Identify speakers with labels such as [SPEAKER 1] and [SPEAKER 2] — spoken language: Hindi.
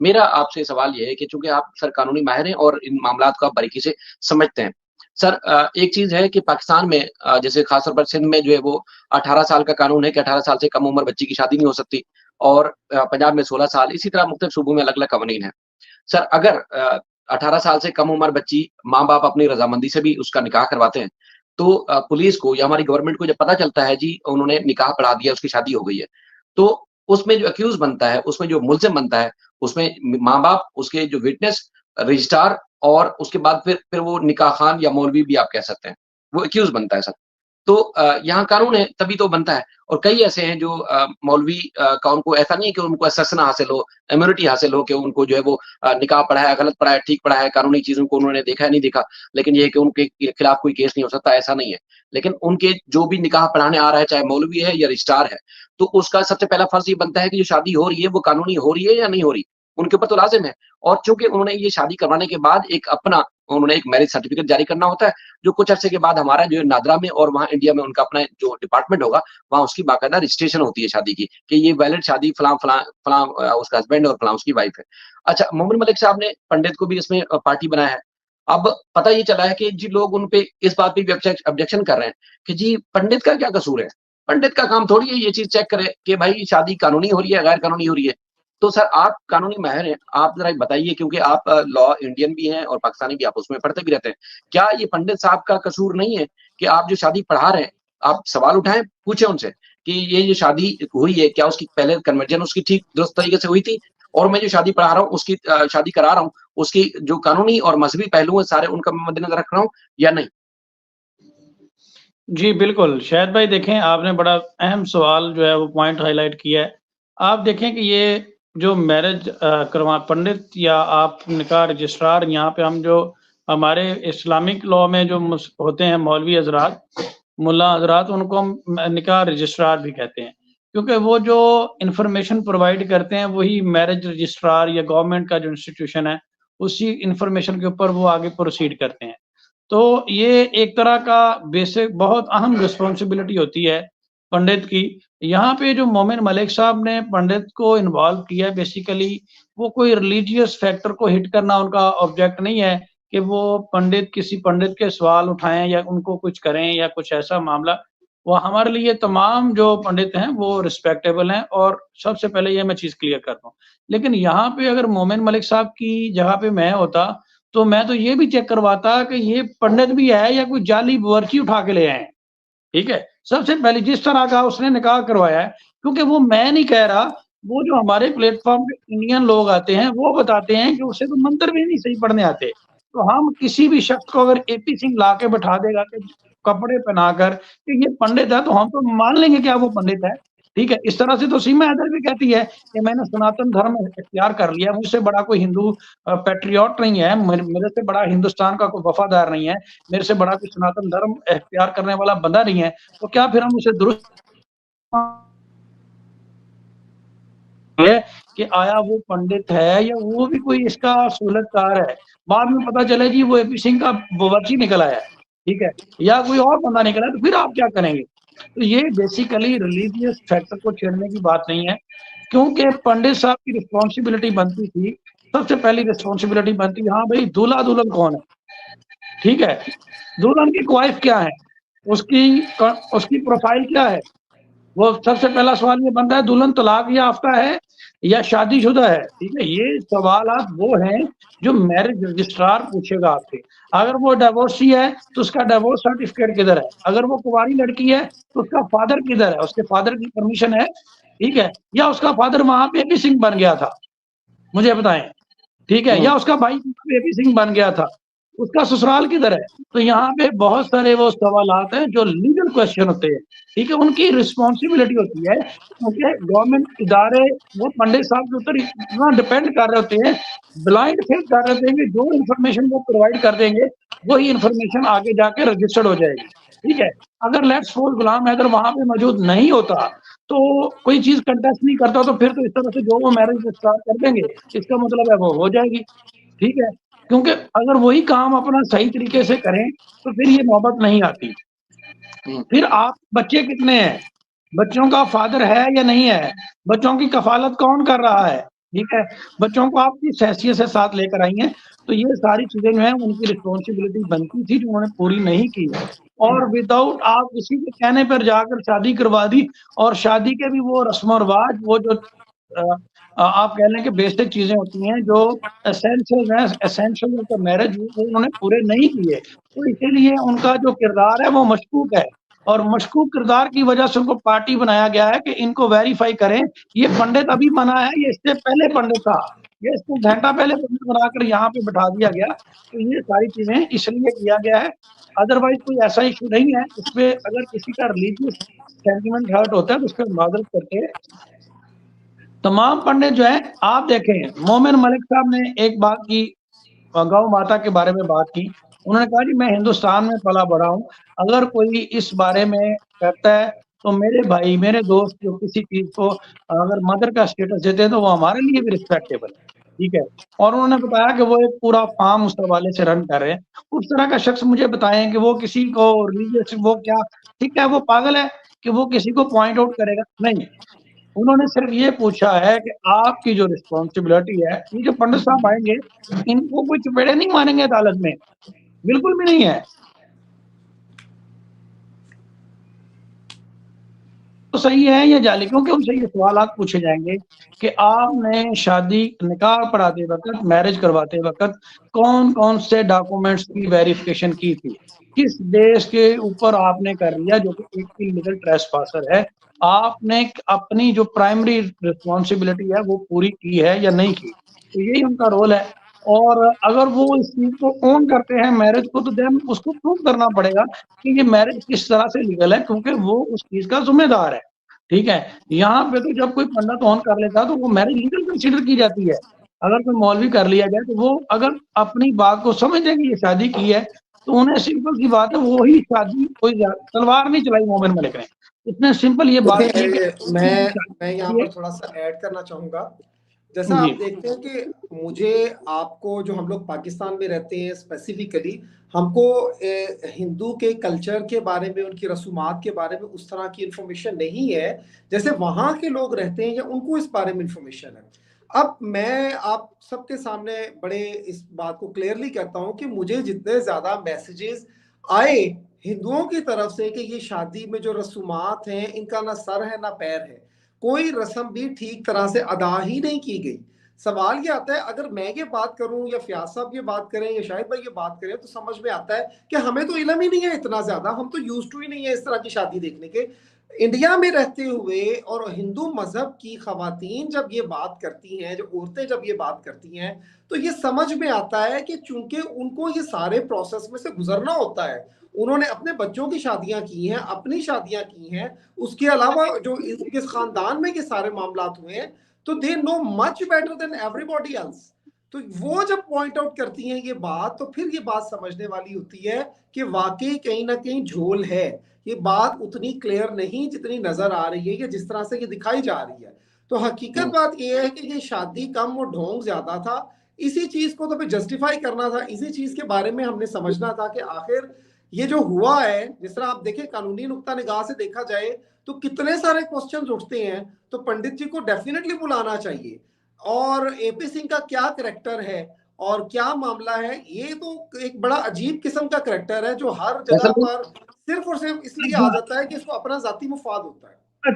[SPEAKER 1] मेरा आपसे सवाल ये है कि चूँकि आप सर कानूनी माहिर हैं और इन मामलात को आप बारीकी से समझते हैं। सर एक चीज़ है कि पाकिस्तान में जैसे ख़ास तौर पर सिंध में जो है वो 18 साल का कानून है कि 18 साल से कम उम्र बच्ची की शादी नहीं हो सकती और पंजाब में 16 साल, इसी तरह मुख्तलिफ सूबों में अलग-अलग कानून हैं। सर अगर 18 साल से कम उम्र बच्ची माँ-बाप अपनी रज़ामंदी से भी उसका निकाह करवाते हैं, तो पुलिस को या हमारी गवर्नमेंट को जब पता चलता है जी उन्होंने निकाह पढ़ा दिया, उसकी शादी हो गई है, तो उसमें जो एक्यूज़ बनता है, उसमें जो मुल्ज़िम बनता है, उसमें माँ-बाप, उसके जो विटनेस, रजिस्ट्रार और उसके बाद फिर वो निकाह खान या मौलवी भी आप कह सकते हैं, वो एक्यूज़ बनता है सर। तो यहाँ कानून है तभी तो बनता है और कई ऐसे हैं जो मौलवी का उनको ऐसा नहीं है कि उनको एसेसना हासिल हो, इम्यूनिटी हासिल हो कि उनको जो है वो निकाह पढ़ा है, गलत पढ़ा है, ठीक पढ़ा है, कानूनी चीज़ों को उन्होंने देखा है, नहीं देखा। लेकिन ये है कि उनके खिलाफ कोई केस नहीं हो सकता, ऐसा नहीं है। लेकिन उनके जो भी निकाह पढ़ाने आ रहा है, चाहे मौलवी है या रजिस्ट्रार है, तो उसका सबसे पहला फर्ज़ ये बनता है कि जो शादी हो रही है, वो कानूनी हो रही है या नहीं हो रही? उनके ऊपर तो लाज़िम है और चूँकि उन्होंने ये शादी करवाने के बाद एक अपना उन्होंने एक मैरिज सर्टिफ़िकेट जारी करना होता है, जो कुछ अरसे के बाद हमारा जो है नादरा में और वहाँ इंडिया में उनका अपना जो डिपार्टमेंट होगा, वहाँ उसकी बाकायदा रजिस्ट्रेशन होती है शादी की, कि ये वैलिड शादी फलाँ उसका हस्बैंड और फलाँ उसकी वाइफ़ है। अच्छा, मोमिन मलिक साहब ने पंडित को भी इसमें पार्टी बनाया है। अब पता ये चला है कि जी लोग उन पे इस बात पे भी ऑब्जेक्शन कर रहे हैं कि जी पंडित का क्या कसूर है? पंडित का काम थोड़ी है ये चीज़ चेक करे कि भाई शादी कानूनी हो रही है, गैर कानूनी हो रही है। तो सर आप कानूनी माहिर हैं, आप ज़रा बताइए क्योंकि आप लॉ इंडियन भी हैं और पाकिस्तानी भी, आप उसमें पढ़ते भी रहते हैं। क्या ये पंडित साहब का कसूर नहीं है कि आप जो शादी पढ़ा रहे हैं, आप सवाल उठाएँ, पूछें उनसे कि ये जो शादी हुई है, क्या उसकी पहले कन्वर्जन उसकी ठीक दुरुस्त तरीके से हुई थी? और मैं जो शादी पढ़ा रहा हूँ, उसकी शादी करा रहा हूँ, उसकी जो कानूनी और मज़हबी पहलू हैं सारे उनका मैं मद्देनज़र रख रहा हूँ या नहीं?
[SPEAKER 2] जी, बिल्कुल। शाहिद भाई देखें, आपने बड़ा अहम सवाल जो है वो पॉइंट हाइलाइट किया है। आप देखें कि ये जो मैरिज करवा पंडित या आप निकाह रजिस्ट्रार, यहाँ पे हम जो हमारे इस्लामिक लॉ में जो होते हैं मौलवी हज़रात, मुल्ला हज़रात, उनको हम निकाह रजिस्ट्रार भी कहते हैं। क्योंकि वो जो इन्फॉर्मेशन प्रोवाइड करते हैं, वही मैरिज रजिस्ट्रार या गवर्नमेंट का जो इंस्टीट्यूशन है, उसी इन्फॉर्मेशन के ऊपर वो आगे प्रोसीड करते हैं। तो ये एक तरह का बेसिक बहुत अहम रिस्पॉन्सिबिलिटी होती है पंडित की। यहाँ पे जो मोमिन मलिक साहब ने पंडित को इन्वॉल्व किया है, बेसिकली वो कोई रिलीजियस फैक्टर को हिट करना उनका ऑब्जेक्ट नहीं है कि वो पंडित किसी पंडित के सवाल उठाएँ या उनको कुछ करें या कुछ ऐसा मामला। वो हमारे लिए तमाम जो पंडित हैं वो रिस्पेक्टेबल हैं और सबसे पहले ये मैं चीज़ क्लियर कर दूँ। लेकिन यहाँ पे अगर मोमिन मलिक साहब की जगह पे मैं होता, तो मैं तो ये भी चेक करवाता कि ये पंडित भी है या कोई जाली बावर्ची उठा के ले आए हैं, ठीक है? सबसे पहले जिस तरह का उसने निकाह करवाया है, क्योंकि वो मैं नहीं कह रहा, वो जो हमारे प्लेटफ़ॉर्म पे इंडियन लोग आते हैं, वो बताते हैं कि उसे तो मंत्र भी नहीं सही पढ़ने आते। तो हम किसी भी शख्स को अगर एपी सिंह ला के बैठा देगा कि कपड़े पहनाकर कि ये पंडित है, तो हम तो मान लेंगे कि हाँ, वो पंडित है, ठीक है? इस तरह से तो सीमा हैदर भी कहती है कि मैंने सनातन धर्म इख्तियार कर लिया, मुझसे बड़ा कोई हिंदू पैट्रियॉट नहीं है, मेरे से बड़ा हिंदुस्तान का कोई वफ़ादार नहीं है, मेरे से बड़ा कोई सनातन धर्म इख्तियार करने वाला बंदा नहीं है, तो क्या फिर हम उसे दुरुस्त है कि आया वो पंडित है या वो भी कोई इसका सहूलतकार है। बाद में पता चले जी वो एपी सिंह का बावर्ची निकल आया है, ठीक है? या कोई और बंदा निकला है, तो फिर आप क्या करेंगे? तो ये बेसिकली रिलीजियस फैक्टर को छेड़ने की बात नहीं है, क्योंकि पंडित साहब की रिस्पॉन्सिबिलिटी बनती थी, सबसे पहली रिस्पॉन्सिबिलिटी बनती हाँ भाई दूल्हा-दुल्हन कौन है? ठीक है? दुल्हन की वाइफ क्या है? उसकी प्रोफाइल क्या है? वो सबसे पहला सवाल ये बनता है दुल्हन तलाक याफ्ता है या शादीशुदा है, ठीक है? ये सवालात वो हैं जो मैरिज रजिस्ट्रार पूछेगा आपसे। अगर वो डिवोर्सी है तो उसका डिवोर्स सर्टिफिकेट किधर है? अगर वो कुँवारी लड़की है तो उसका फादर किधर है? उसके फादर की परमिशन है, ठीक है? या उसका फादर वहाँ पे एपी सिंह बन गया था? मुझे बताएँ। ठीक है?
[SPEAKER 1] हुँ।
[SPEAKER 2] या उसका भाई बेबी सिंह बन गया था, उसका ससुराल किधर है? तो यहाँ पे बहुत सारे वो सवालात हैं जो लीगल क्वेश्चन होते हैं, ठीक है? उनकी रिस्पॉन्सिबिलिटी होती है क्योंकि गवर्नमेंट इदारे वो पंडित साहब के ऊपर इतना डिपेंड कर रहे होते हैं, ब्लाइंड फेथ कर रहे होते हैं कि जो इन्फॉर्मेशन वो प्रोवाइड कर देंगे, वही इन्फॉर्मेशन आगे जाके रजिस्टर्ड हो जाएगी, ठीक है? अगर लेट्स सपोज़ गुलाम हैदर वहाँ पे मौजूद नहीं होता, तो कोई चीज़ कंटेस्ट नहीं करता तो फिर तो इस तरह से जो वो मैरिज रजिस्ट्रार कर देंगे, इसका मतलब है वो हो जाएगी, ठीक है? क्योंकि अगर वही काम अपना सही तरीके से करें, तो फिर ये नौबत नहीं आती।
[SPEAKER 1] हुँ।
[SPEAKER 2] फिर आप बच्चे कितने हैं? बच्चों का फादर है या नहीं है? बच्चों की कफ़ालत कौन कर रहा है? ठीक है? बच्चों को आप किस हैसियत से साथ लेकर आई हैं, तो ये सारी चीज़ें जो हैं उनकी रिस्पॉन्सिबिलिटी बनती थी जो उन्होंने पूरी नहीं की है। और विदाउट आप किसी के कहने पर जाकर शादी करवा दी और शादी के भी वो रस्म और रिवाज वो जो अ आप कह लें कि बेसिक चीज़ें होती हैं जो एसेंशियल हैं, एसेंशियल ऑफ द मैरिज वो उन्होंने पूरे नहीं किए। तो इसीलिए उनका जो किरदार है वो मशकूक है और मशकूक किरदार की वजह से उनको पार्टी बनाया गया है कि इनको वेरीफाई करें। ये पंडित अभी बना है, ये इससे पहले पंडित था। ये इसको घंटा पहले पंडित बनाकर यहाँ पे बिठा दिया गया। तो ये सारी चीज़ें इसलिए किया गया है। अदरवाइज़ कोई ऐसा इश्यू नहीं है। इसमें अगर किसी का रिलीजियस सेंटिमेंट हर्ट होता है तो उसपे माज़रत करके तमाम पंडित जो हैं आप देखें मोमिन मलिक साहब ने एक बात की गौ माता के बारे में बात की। उन्होंने कहा जी मैं हिंदुस्तान में पला-बड़ा हूँ, अगर कोई इस बारे में कहता है तो मेरे भाई, मेरे दोस्त जो किसी चीज़ को अगर मदर का स्टेटस देते हैं तो वो हमारे लिए भी रिस्पेक्टेबल है, ठीक है? और उन्होंने बताया कि वो एक पूरा फार्म उस हवाले से रन कर रहे हैं। उस तरह का शख्स मुझे बताएँ कि वो किसी को रिलीजियस वो क्या ठीक है, वो पागल है कि वो किसी को पॉइंट आउट करेगा? नहीं। उन्होंने सिर्फ़ ये पूछा है कि आपकी जो रिस्पॉन्सिबिलिटी है, ये जो पंडित साहब आएँगे, इनको कोई चपेड़े नहीं मारेंगे अदालत में, बिल्कुल भी नहीं है। तो सही है या जाली? क्योंकि उनसे ये सवालात पूछे जाएँगे कि आपने शादी निकाह पढ़ाते वक़्त, मैरिज करवाते वक़्त कौन-कौन से डॉक्यूमेंट्स की वेरिफ़िकेशन की थी? किस बेस के ऊपर आपने कर लिया जो कि एक इल्लीगल ट्रेसपासर है? आपने अपनी जो प्राइमरी रिस्पॉन्सिबिलिटी है वो पूरी की है या नहीं की? तो यही उनका रोल है और अगर वो इस चीज़ को ओन करते हैं मैरिज को तो देन उसको प्रूव करना पड़ेगा कि ये मैरिज किस तरह से लीगल है क्योंकि वो उस चीज़ का ज़िम्मेदार है, ठीक है? यहाँ पे तो जब कोई पंडित ऑन कर लेता है तो वो मैरिज लीगल कंसीडर की जाती है। अगर कोई मौलवी कर लिया जाए तो वो अगर अपनी बात को समझ लें कि ये शादी की है, तो उन्हें सिंपल सी बात है वो ही शादी कोई तलवार नहीं चलाई मोमिन मलिक ने। इतने सिंपल ये बात की है
[SPEAKER 3] देखिए, मैं यहाँ
[SPEAKER 2] कि
[SPEAKER 3] पर थोड़ा-सा ऐड करना चाहूँगा। जैसा
[SPEAKER 2] जी।
[SPEAKER 3] आप देखते हैं कि मुझे आपको जो हम लोग पाकिस्तान में रहते हैं स्पेसिफिकली हमको हिंदू के कल्चर के बारे में, उनकी रसूमात के बारे में उस तरह की इन्फॉर्मेशन नहीं है, जैसे वहाँ के लोग रहते हैं या उनको इस बारे में इन्फॉर्मेशन है। अब मैं आप सबके सामने बड़े इस बात को क्लियरली कहता हूँ कि मुझे जितने ज़्यादा मैसेजेस आए हिंदुओं की तरफ से कि ये शादी में जो रसूमात हैं, इनका ना सर है ना पैर है। कोई रस्म भी ठीक तरह से अदा ही नहीं की गई। सवाल ये आता है अगर मैं ये बात करूं या फयाज साहब ये बात करें या शाहिद भाई ये बात करें तो समझ में आता है कि हमें तो इल्म ही नहीं है इतना ज्यादा, हम तो यूज टू ही नहीं है इस तरह की शादी देखने के। इंडिया में रहते हुए और हिंदू मजहब की खवातीन जब ये बात करती हैं, जो औरतें जब ये बात करती हैं, तो ये समझ में आता है कि चूंकि उनको ये सारे प्रोसेस में से गुजरना होता है, उन्होंने अपने बच्चों की शादियां की हैं, अपनी शादियां की हैं, उसके अलावा जो इस खानदान में ये सारे मामला हुए हैं, तो they know much better than everybody else. तो वो जब पॉइंट आउट करती हैं ये बात, तो फिर ये बात समझने वाली होती है कि वाकई कहीं ना कहीं झोल है। ये बात उतनी क्लियर नहीं जितनी नजर आ रही है या जिस तरह से ये दिखाई जा रही है। तो हकीकत बात यह है कि ये शादी कम और ढोंग ज्यादा था। इसी चीज को तो जस्टिफाई करना था, इसी चीज के बारे में हमने समझना था कि आखिर ये जो हुआ है, जिस तरह आप देखें कानूनी नुक्ता निगाह से देखा जाए तो कितने सारे क्वेश्चन उठते हैं। तो पंडित जी को डेफिनेटली बुलाना चाहिए। और एपी सिंह का क्या करेक्टर है और क्या मामला है, ये तो एक बड़ा अजीब किस्म का करेक्टर है जो हर जगह पर सिर्फ और सिर्फ इसलिए आ जाता है कि इसको अपना जाती मुफाद होता है।